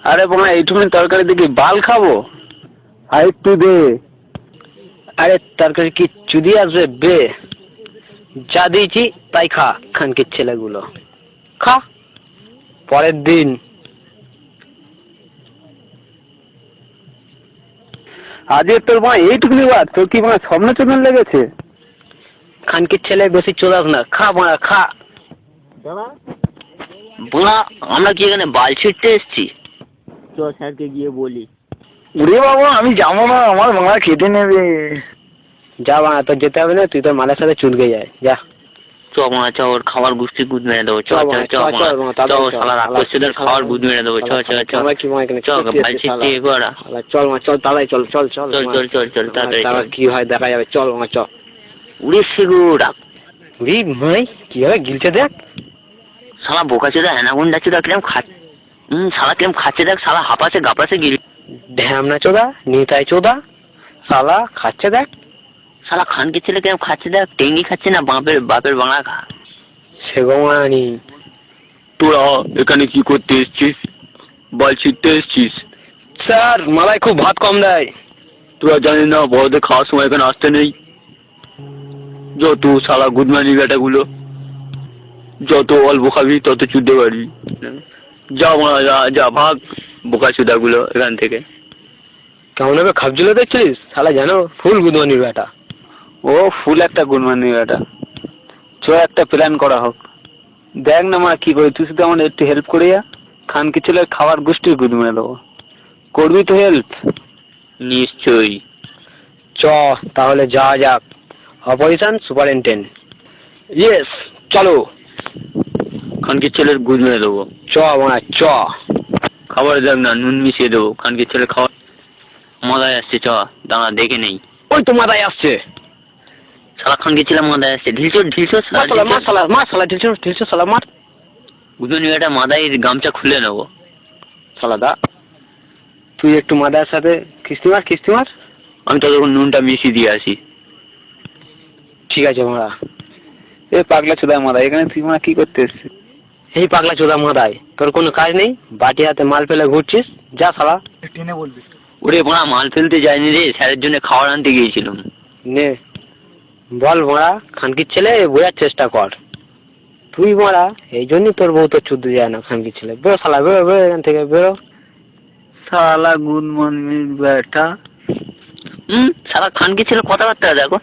আরে বোমা এইটুকুনি তরকারি দেখি বাল খাবো, আর একটু দে। আরে তরকারি কি চুদি আসবে বে? যা দিয়েছি তাই খা, খানকির ছেলেগুলো খা। পরের দিন আজকে তোর মা এইটুকুনি বাদ, তোর কি মা স্বপ্ন চোদন লেগেছে? খানকির ছেলে বেশি চোদাক না, খা মারা খা। বোনা আমরা কি এখানে বাল ছিটতে এসছি? চ স্যারকে গিয়ে বলি। উড়ে বাবা আমি যাবো না, আমার মা কেটে নেবে। যা বাবা, তোর যেতে হবে না, তুই তোর মালের সাথে চুলকে যায় যা। চ বোনা চ, ওর খাবার গুষ্টি গুদ মেরে দেবো। চ চ চ শালা রাক্ষসদের খাবার গুদ মেরে দেবো। চ চ চ চ বাল ছিটতে এগোরা। চল মা চল, তাড়াতাড়ি চল চল চল চল চল চল চল তাড়াতাড়ি। কি হয় দেখা যাবে, চল মা চ। উড়ে সেগুড়া উড়ি মাই কিভাবে গিলছে দেখ। শালা বোকা চোদা অ্যানাগুন্ডা চোদা কিরম শালা কিরম খাচ্ছে দেখ, শালা হাঁপাছে গাপাছে গিল। ঢ্যামনা চোদা নিতাই চোদা শালা খাচ্ছে দেখ। শালা খানকে ছেলে কিরম খাচ্ছে দেখ, টেঙ্গি খাচ্ছে না বাপের বাংলা খা। সে গোমানি। তোরা এখানে কি করতে এসছিস? বাল ছিটতে এসছিস? স্যার মালাই খুব ভাত কম দেয়। তোরা জানিস না বড়দের খাওয়ার সময় এখানে আসতে নেই? যত শালা গুদমানি বেটাগুলো, যত অল্প খাবি তত চুদতে পারবি। যা মারা যা যা ভাগ বোকা চুদাগুলো এখান থেকে। কেমন হবে খাবছিল দেখছিস শালা, জানো ফুল গুদমানির বেটা। ও ফুল একটা গুদমানির বেটা। চ একটা প্ল্যান করা হোক। দেখ না মা কি করি, তুই শুধু আমার একটু হেল্প করে যা। খানকি ছেলে খাবার গোষ্ঠীর গুদ মেরে দেবো, করবি তো হেল্প? নিশ্চয়ই। চ তাহলে যা যাক। Operation superintendent. ইয়েস চলো। খানকির ছেলের গুদ মেরে দেবো। চ মা চ। খাবার দেখ না নুন মিশিয়ে দেবো। খানকির ছেলে খাবার মজায় আসছে। চ দাঁড়া দেখে নেই। ওই তো মাথায় আসছে শালা খানকির ছেলে মজায় আসছে। ঢিলছো ঢিলছো ঢিলছো শালা মার। গুদমানি বেটা মাদায় গামছা খুলে নেবো। শালা দা তুই একটু মাদার সাথে কিস্তি মার। আমি ততক্ষণ নুনটা মিশিয়ে দিয়ে আসি। ঠিক আছে মারা। এ পাগলা চোদা মারা, এখানে তুই মা কি করতে এসছিস? এই পাগলা চোদা মারায় তোর কোনো কাজ নেই, বাটি হাতে মাল ফেলে ঘুরছিস। যা শালা টেনে বলবি। ওরে বোনা মাল ফেলতে যায়নি রে, স্যারের জন্য খাবার আনতে গিয়েছিলাম। নে বল মারা, খানকির ছেলে বোঝার চেষ্টা কর। তুই মারা এই জন্যই তোর বউ তো চুদ্দ যায় না। খানকির ছেলে বেরো শালা, বেরো বেরো এখান থেকে বেরো শালা গুদমানির বেটা। শালা খানকির ছেলে কথাবার্তা দেখো।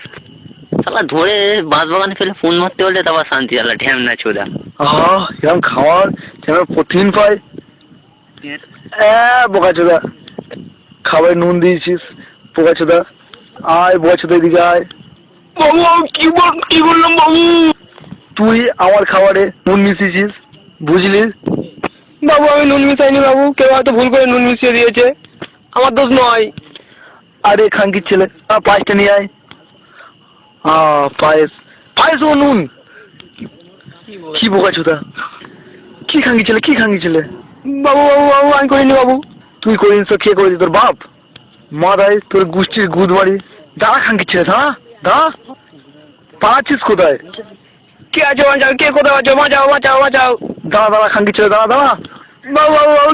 শালা ধরে বাঁশ বাগানে ফেলে ফোন মারতে বললে তারপর শান্তি। শালা ঢ্যামনা চোদা। এরকম খাওয়ার যেন প্রোটিন পাই। বোকা চোদা খাবারে নুন দিয়েছিস বোকা চোদা। আয় বোকা চোদা এদিকে আয়। বাবু কি বললাম বাবু? তুই আমার খাবারে নুন মিশিয়েছিস বুঝলি? বাবু আমি নুন মিশাইনি বাবু, কেউ হয়তো ভুল করে নুন মিশিয়ে দিয়েছে, আমার দোষ নয়। আরে খানকির ছেলে পায়েসটা নিয়ে আয়। পায়েস ও নুন। কি বোকা চোদা, কি খানকি ছেলে? বাবু আমি করিনি বাবু। তুই করিস তো কে করেছি? তোর বাপ মাদায় তোর গোষ্ঠীর গুদ মারি। দাঁড়া খানকি ছেলে, দাঁড়া পালাচ্ছিস কোথায়? কে আছে বাঁচাও, কে কোথায় আছে বাঁচাও। দাঁড়া খানকি ছেলে দাঁড়া বাবু।